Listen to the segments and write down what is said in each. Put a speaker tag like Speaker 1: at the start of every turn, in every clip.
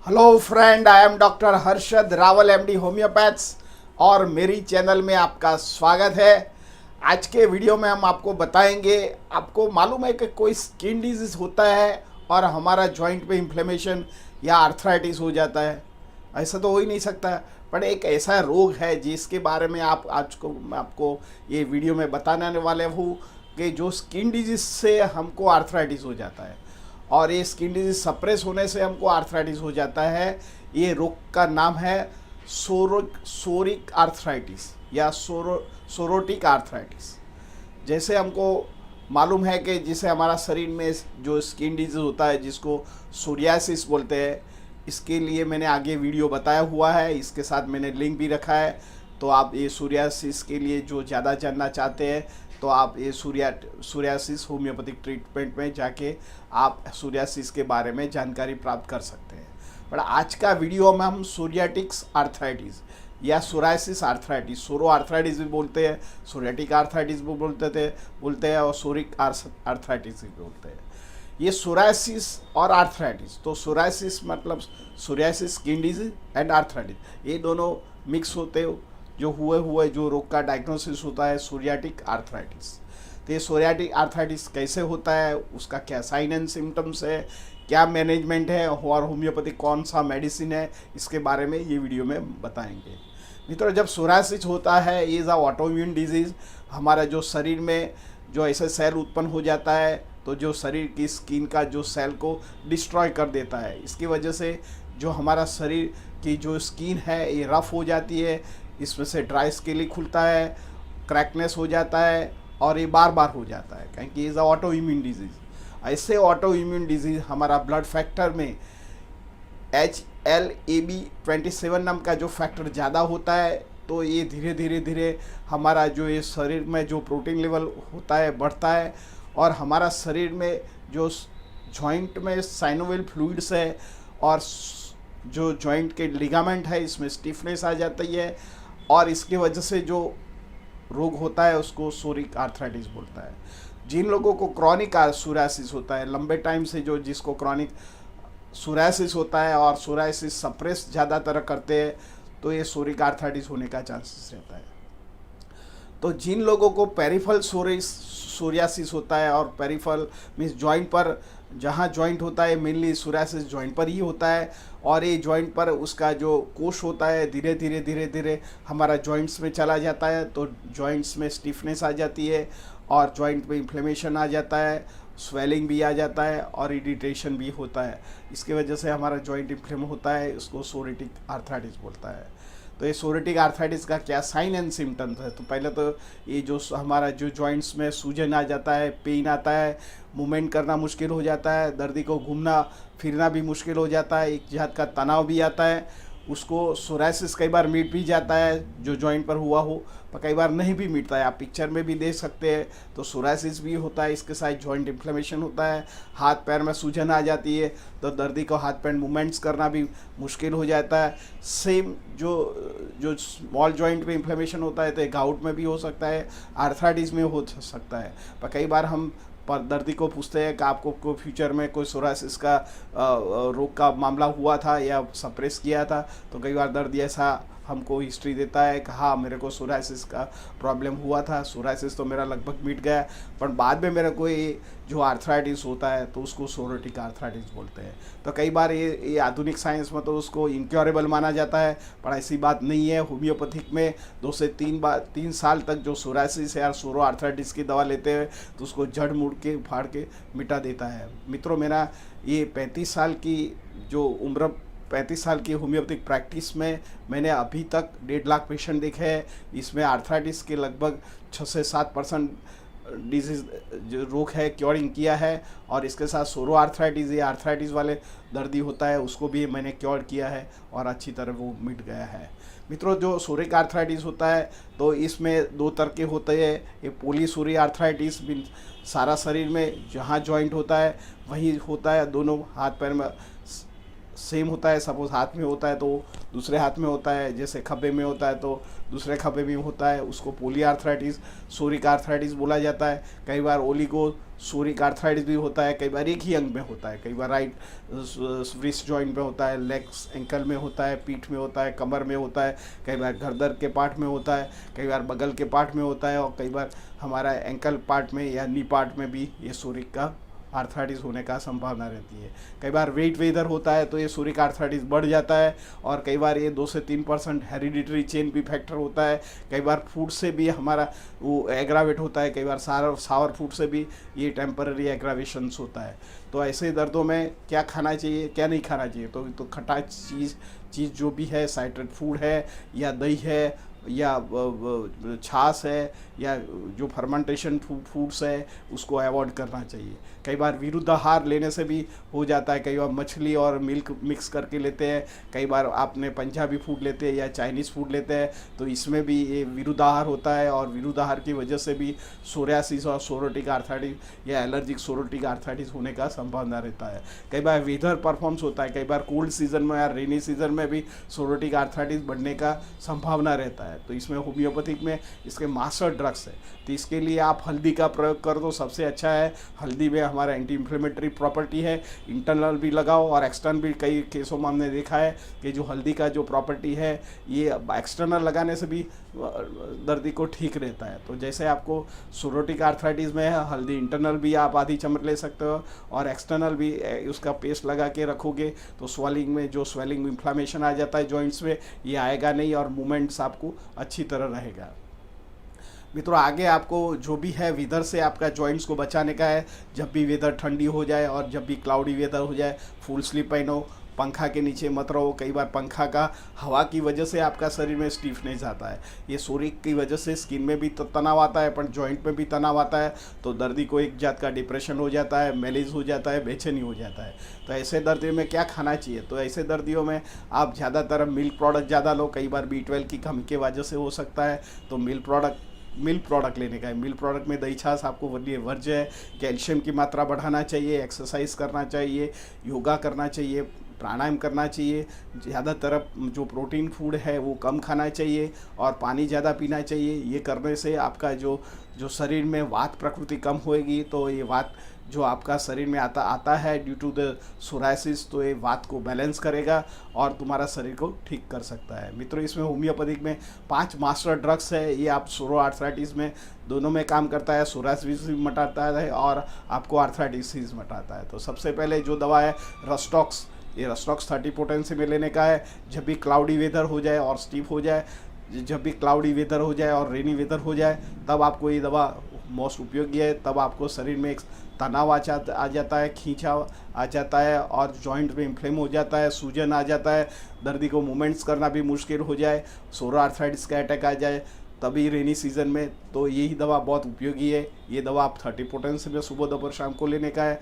Speaker 1: Hello friend, I am doctor Harshad Rawal MD homeopaths और मेरी channel में आपका स्वागत है। आज के वीडियो में हम आपको बताएंगे, आपको मालूम है कि कोई स्किन डिजीज होता है और हमारा जॉइंट पे इन्फ्लेमेशन या आर्थराइटिस हो जाता है। ऐसा तो हो ही नहीं सकता, पर एक ऐसा रोग है जिसके बारे में आप आज को मैं आपको ये वीडियो में बताने वाले हूँ कि जो स्किन डिजीज से हमको आर्थराइटिस हो जाता है और ये स्किन डिजीज सप्रेस होने से हमको आर्थराइटिस हो जाता है। ये रोग का नाम है सोरिक आर्थराइटिस या सोरोटिक आर्थराइटिस। जैसे हमको मालूम है कि जिसे हमारा शरीर में जो स्किन डिजीज होता है जिसको सोरियासिस बोलते हैं, इसके लिए मैंने आगे वीडियो बताया हुआ है, इसके साथ मैंने लिंक भी रखा है। तो आप ये सोरियासिस के लिए जो ज़्यादा जानना चाहते हैं तो आप ये सोरियासिस होम्योपैथिक ट्रीटमेंट में जाके आप सोरियासिस के बारे में जानकारी प्राप्त कर सकते हैं। पर आज का वीडियो में हम सोरियाटिक्स आर्थराइटिस या सोरायसिस आर्थराइटिस, सोरो आर्थराइटिस भी बोलते हैं, सोरियाटिक आर्थराइटिस भी बोलते हैं और सोरिक आर्थराइटिस भी बोलते हैं। ये सोरायसिस और आर्थराइटिस, तो सोरायसिस मतलब psoriasis skin disease and arthritis, ये दोनों मिक्स होते जो हुए जो रोग का डायग्नोसिस होता है सोरियाटिक आर्थराइटिस। तो ये सोरियाटिक आर्थराइटिस कैसे होता है, उसका क्या साइन एंड सिम्टम्स है, क्या मैनेजमेंट है और होम्योपैथिक कौन सा मेडिसिन है, इसके बारे में ये वीडियो में बताएंगे। मित्रों, जब सोरायसिस होता है, ये इज़ अ ऑटोइम्यून डिजीज़। हमारा जो शरीर में जो ऐसे सेल उत्पन्न हो जाता है तो जो शरीर की स्किन का जो सेल को डिस्ट्रॉय कर देता है। इसकी वजह से जो हमारा शरीर की जो स्किन है ये रफ़ हो जाती है, इसमें से ड्राई स्केली खुलता है, क्रैकनेस हो जाता है और ये बार बार हो जाता है, क्योंकि is a auto immune disease. ऐसे ऑटो इम्यून डिजीज़ हमारा ब्लड फैक्टर में HLA-B27 नाम का जो फैक्टर ज़्यादा होता है, तो ये धीरे धीरे हमारा जो ये शरीर में जो प्रोटीन लेवल होता है बढ़ता है और हमारा शरीर में जो जॉइंट में साइनोवियल फ्लूइड्स है और जो जॉइंट के लिगामेंट है इसमें स्टिफनेस आ जाती है और इसकी वजह से जो रोग होता है उसको सोरिक आर्थराइटिस बोलता है। जिन लोगों को क्रॉनिक सोरायसिस होता है, लंबे टाइम से जो जिसको क्रॉनिक सोरायसिस होता है और सोरायसिस सप्रेस ज़्यादातर करते हैं, तो ये सोरिक आर्थराइटिस होने का चांसेस रहता है। तो जिन लोगों को पेरिफल सोरियासिस होता है, और पेरिफल मीन्स जॉइंट पर, जहाँ जॉइंट होता है मेनली सोरायसिस जॉइंट पर ही होता है और ये जॉइंट पर उसका जो कोश होता है धीरे धीरे हमारा जॉइंट्स में चला जाता है, तो जॉइंट्स में स्टिफनेस आ जाती है और जॉइंट में इन्फ्लेमेशन आ जाता है, स्वेलिंग भी आ जाता है और इरिटेशन भी होता है। इसकी वजह से हमारा जॉइंट इन्फ्लेम होता है, इसको सोरिटिक आर्थराइटिस बोलता है। तो ये सोरिटिक आर्थराइटिस का क्या साइन एंड सिम्टम्स है, तो पहले तो ये जो हमारा जो जॉइंट्स में सूजन आ जाता है, पेन आता है, मूवमेंट करना मुश्किल हो जाता है, दर्दी को घूमना फिरना भी मुश्किल हो जाता है, एक जहत का तनाव भी आता है, उसको सोरायसिस कई बार मिट भी जाता है जो जॉइंट पर हुआ हो, पर कई बार नहीं भी मिटता है। आप पिक्चर में भी देख सकते हैं, तो सोरायसिस भी होता है, इसके साथ जॉइंट इन्फ्लेमेशन होता है, हाथ पैर में सूजन आ जाती है, तो दर्दी को हाथ पैर मूवमेंट्स करना भी मुश्किल हो जाता है। सेम जो जो स्मॉल जॉइंट पे इन्फ्लेमेशन होता है तो गाउट में भी हो सकता है, आर्थराइटिस में हो सकता है। पर कई बार हम पर दर्दी को पूछते हैं कि आपको को फ्यूचर में कोई सोरायसिस का रोग का मामला हुआ था या सप्रेस किया था, तो कई बार दर्दी ऐसा हमको हिस्ट्री देता है कि हाँ मेरे को सोरायसिस का प्रॉब्लम हुआ था, सोरायसिस तो मेरा लगभग मिट गया, पर बाद में मेरे को ये जो आर्थराइटिस होता है तो उसको सोरोटिक आर्थराइटिस बोलते हैं। तो कई बार ये आधुनिक साइंस में तो उसको इनक्योरेबल माना जाता है, पर ऐसी बात नहीं है। होम्योपैथिक में 2 से 3 साल तक जो सोरायसिस या सोरो आर्थराइटिस की दवा लेते हैं तो उसको जड़ मुड़ के फाड़ के मिटा देता है। मित्रों, मेरा ये 35 साल की जो उम्र 35 साल की होम्योपैथिक प्रैक्टिस में मैंने अभी तक 1.5 लाख पेशेंट देखे हैं। इसमें आर्थराइटिस के लगभग 6 से 7% डिजीज जो रोग है क्योरिंग किया है और इसके साथ सोरो आर्थराइटिस, ये आर्थराइटिस वाले दर्दी होता है उसको भी मैंने क्योर किया है और अच्छी तरह वो मिट गया है। मित्रों, जो सोरिक आर्थराइटिस होता है तो इसमें 2 तरह के होते हैं। ये पोलीसोरी आर्थराइटिस मीन सारा शरीर में जहाँ जॉइंट होता है वहीं होता है, दोनों हाथ पैर में सेम होता है, सपोज हाथ में होता है तो दूसरे हाथ में होता है, जैसे खब्बे में होता है तो दूसरे खब्बे में होता है, उसको पोलीआर्थराइटिस सोरिक आर्थराइटिस बोला जाता है। कई बार ओलिगो सोरिक आर्थराइटिस भी होता है, कई बार एक ही अंग में होता है, कई बार राइट रिस्ट जॉइंट में होता है, लेग्स एंकल में होता है, पीठ में होता है, कमर में होता है, कई बार गर्दन के पार्ट में होता है, कई बार बगल के पार्ट में होता है, और कई बार हमारा एंकल पार्ट में या नी पार्ट में भी ये सोरिक का आर्थराइटिस होने का संभावना रहती है। कई बार वेट वेदर होता है तो ये सोरिक आर्थराइटिस बढ़ जाता है, और कई बार ये 2 से 3% हेरिडिटरी चेन भी फैक्टर होता है। कई बार फूड से भी हमारा वो एग्रावेट होता है, कई बार सावर फूड से भी ये टेम्पररी एग्रावेशंस होता है। तो ऐसे दर्दों में क्या खाना चाहिए, क्या नहीं खाना चाहिए, तो खट्टा चीज़ जो भी है, साइट्रेट फूड है या दही है या छाछ है या जो फर्मेंटेशन फूड्स है, उसको अवॉइड करना चाहिए। कई बार विरुद्ध आहार लेने से भी हो जाता है, कई बार मछली और मिल्क मिक्स करके लेते हैं, कई बार आपने पंजाबी फूड लेते हैं या चाइनीज़ फूड लेते हैं, तो इसमें भी ये विरुद्ध आहार होता है, और विरुद्ध आहार की वजह से भी सोरियासिस और सोरोटिक आर्थराइटिस या एलर्जिक सोरोटिक आर्थराइटिस होने का संभावना रहता है। कई बार वेदर परफॉर्म्स होता है, कई बार कोल्ड सीजन में या रेनी सीजन में भी सोरोटिक आर्थराइटिस बढ़ने का संभावना रहता है। तो इसमें होम्योपैथिक में इसके मास्टर ड्रग्स है, तो इसके लिए आप हल्दी का प्रयोग कर दो, सबसे अच्छा है। हल्दी में हमारा एंटी इन्फ्लेमेटरी प्रॉपर्टी है, इंटरनल भी लगाओ और एक्सटर्नल भी। कई केसों में हमने देखा है कि जो हल्दी का जो प्रॉपर्टी है ये एक्सटर्नल लगाने से भी दर्दी को ठीक रहता है। तो जैसे आपको सोरोटिक आर्थराइटिस में है, हल्दी इंटरनल भी आप आधी चम्मच ले सकते हो और एक्सटर्नल भी उसका पेस्ट लगा के रखोगे तो स्वेलिंग में जो स्वेलिंग इन्फ्लामेशन आ जाता है जॉइंट्स में, ये आएगा नहीं और मूवमेंट्स आपको अच्छी तरह रहेगा। मित्रों, आगे आपको जो भी है वेदर से आपका जॉइंट्स को बचाने का है। जब भी वेदर ठंडी हो जाए और जब भी क्लाउडी वेदर हो जाए, फुल स्लीव पहनो, पंखा के नीचे मत रहो। कई बार पंखा का हवा की वजह से आपका शरीर में स्टीफनेस आता है, ये सोरिक की वजह से स्किन में भी तो तनाव आता है, पर जॉइंट में भी तनाव आता है, तो दर्दी को एक जात का डिप्रेशन हो जाता है, मेलेज हो जाता है, बेचैनी हो जाता है। तो ऐसे दर्दियों में क्या खाना चाहिए, तो ऐसे दर्दियों में आप ज़्यादातर मिल्क प्रोडक्ट ज़्यादा लो। कई बार B12 की कमी की वजह से हो सकता है, तो मिल्क प्रोडक्ट लेने का है। मिल्क प्रोडक्ट में दही छाछ आपको वर्ज्य है। कैल्शियम की मात्रा बढ़ाना चाहिए, एक्सरसाइज करना चाहिए, योगा करना चाहिए, प्राणायाम करना चाहिए। ज़्यादातर जो प्रोटीन फूड है वो कम खाना चाहिए और पानी ज़्यादा पीना चाहिए। ये करने से आपका जो शरीर में वात प्रकृति कम होएगी, तो ये वात जो आपका शरीर में आता है ड्यू टू द सोराइसिस, तो ये वात को बैलेंस करेगा और तुम्हारा शरीर को ठीक कर सकता है। मित्रों, इसमें होम्योपैथिक में 5 मास्टर ड्रग्स है। ये आप सोरो आर्थराइटिस में दोनों में काम करता है, सोराइसिस भी मटाता है और आपको आर्थराइटिस मटाता है। तो सबसे पहले जो दवा है रस्टॉक्स, ये रस्टॉक्स 30 पोटेंसी में लेने का है। जब भी क्लाउडी वेदर हो जाए और स्टीफ हो जाए, जब भी क्लाउडी वेदर हो जाए और रेनी वेदर हो जाए, तब आपको ये दवा मोस्ट उपयोगी है। तब आपको शरीर में एक तनाव आ जाता है, खींचाव आ जाता है और जॉइंट में इन्फ्लेम हो जाता है, सूजन आ जाता है, दर्दी को मूवमेंट्स करना भी मुश्किल हो जाए, सोरो आर्थराइटिस का अटैक आ जाए, तभी रेनी सीजन में तो यही दवा बहुत उपयोगी है। ये दवा आप 30 पोटेंसी में सुबह दोपहर शाम को लेने का है,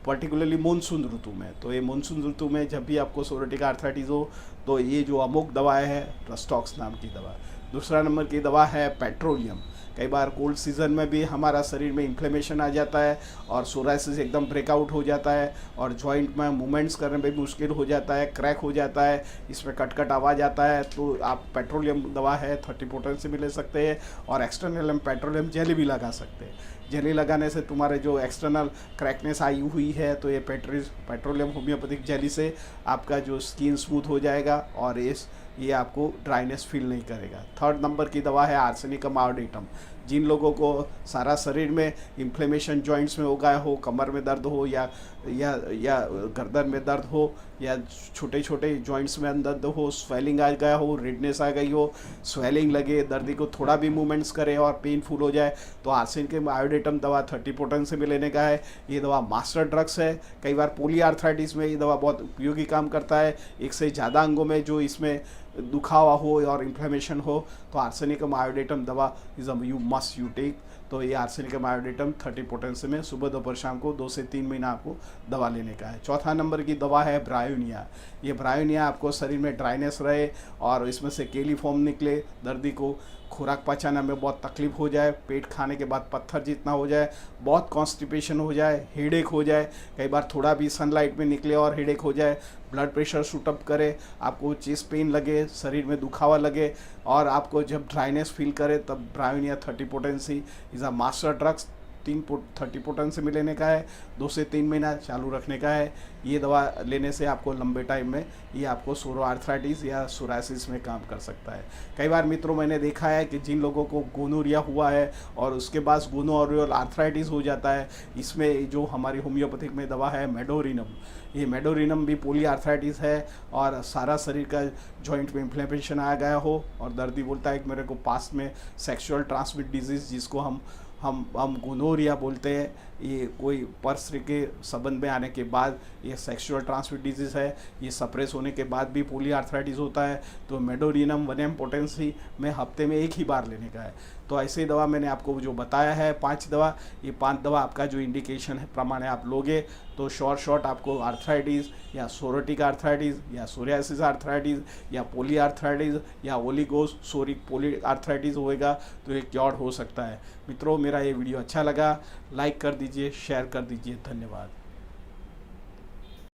Speaker 1: पर्टिकुलरली मानसून ऋतु में। तो ये मानसून ऋतु में जब भी आपको सोरोटिक आर्थराइटिस हो, तो ये जो अमुक दवाएं है रस्टॉक्स नाम की दवा। दूसरा नंबर की दवा है पेट्रोलियम। कई बार कोल्ड सीज़न में भी हमारा शरीर में इन्फ्लेमेशन आ जाता है और सोराइसिस एकदम ब्रेकआउट हो जाता है और जॉइंट में मूवमेंट्स करने में भी मुश्किल हो जाता है, क्रैक हो जाता है, इसमें कट आवाज़ आता है। तो आप पेट्रोलियम दवा है 30 पोटेंसी भी ले सकते हैं और एक्सटर्नल हम पेट्रोलियम जेली भी लगा सकते हैं। जेली लगाने से तुम्हारे जो एक्सटर्नल क्रैकनेस आई हुई है, तो ये पेट्रोलियम होम्योपैथिक जेली से आपका जो स्किन स्मूथ हो जाएगा और ये आपको ड्राइनेस फील नहीं करेगा। थर्ड नंबर की दवा है आर्सेनिकम आयोडेटम। जिन लोगों को सारा शरीर में इन्फ्लेमेशन जॉइंट्स में हो गया हो, कमर में दर्द हो या गर्दन में दर्द हो या छोटे छोटे जॉइंट्स में दर्द हो, स्वेलिंग आ गया हो, रेडनेस आ गई हो, स्वेलिंग लगे, दर्दी को थोड़ा भी मूवमेंट्स करे और पेनफुल हो जाए, तो आर्सेनिकम आयोडेटम दवा 30 पोटेंसी में लेने का है। ये दवा मास्टर ड्रग्स है। कई बार पोलीआर्थराइटिस में ये दवा बहुत उपयोगी काम करता है। एक से ज़्यादा अंगों में जो इसमें दुखावा हो और इन्फ्लेमेशन हो, तो आर्सेनिकम आयोडेटम दवा यू मस्ट यू टेक। तो ये आर्सेनिकम आयोडेटम 30 पोटेंसी में सुबह दोपहर शाम को 2 से 3 महीना आपको दवा लेने का है। चौथा नंबर की दवा है ब्रायोनिया। ये ब्रायोनिया आपको शरीर में ड्राइनेस रहे और इसमें से केली फॉर्म निकले, दर्दी को खुराक पचाने में बहुत तकलीफ हो जाए, पेट खाने के बाद पत्थर जितना हो जाए, बहुत कॉन्स्टिपेशन हो जाए, हेडेक हो जाए, कई बार थोड़ा भी सनलाइट में निकले और हेडेक हो जाए, ब्लड प्रेशर शूटअप करे, आपको चेस्ट पेन लगे, शरीर में दुखावा लगे, और आपको जब ड्राइनेस फील करे तब ब्रायोन या 30 potency is a master drugs. 30 potency में लेने का है, 2 से 3 महीना चालू रखने का है। ये दवा लेने से आपको लंबे टाइम में ये आपको सोरो आर्थराइटिस या सोरासिस में काम कर सकता है। कई बार मित्रों मैंने देखा है कि जिन लोगों को गोनोरिया हुआ है और उसके बाद गोनोरियल आर्थराइटिस हो जाता है, इसमें जो हमारी होम्योपैथिक में दवा है मेडोरिनम, ये मेडोरिनम भी पोली आर्थराइटिस है, और सारा शरीर का जॉइंट में इन्फ्लेमेशन आ गया हो और दर्दी बोलता है कि मेरे को पास्ट में सेक्सुअल ट्रांसमिट डिजीज़ जिसको हम गोनोरिया बोलते हैं, ये कोई पर्स के संबंध में आने के बाद ये सेक्सुअल ट्रांसमिट डिजीज़ है, ये सप्रेस होने के बाद भी पोली आर्थराइटिस होता है। तो मेडोरिनम 1 पोटेंसी में हफ्ते में 1 ही बार लेने का है। तो ऐसे दवा मैंने आपको जो बताया है 5 दवा, ये 5 दवा आपका जो इंडिकेशन है प्रमाणे आप लोगे तो शॉर्ट आपको आर्थराइटिस या सोरोटिक आर्थराइटिस या सोरियासिस आर्थराइटिस या पोली आर्थराइटिस या ओलिगोस सोरिक पोली आर्थराइटिस होएगा तो ये क्योर हो सकता है। मित्रों, मेरा ये वीडियो अच्छा लगा, लाइक कर दीजिए, शेयर कर दीजिए। धन्यवाद।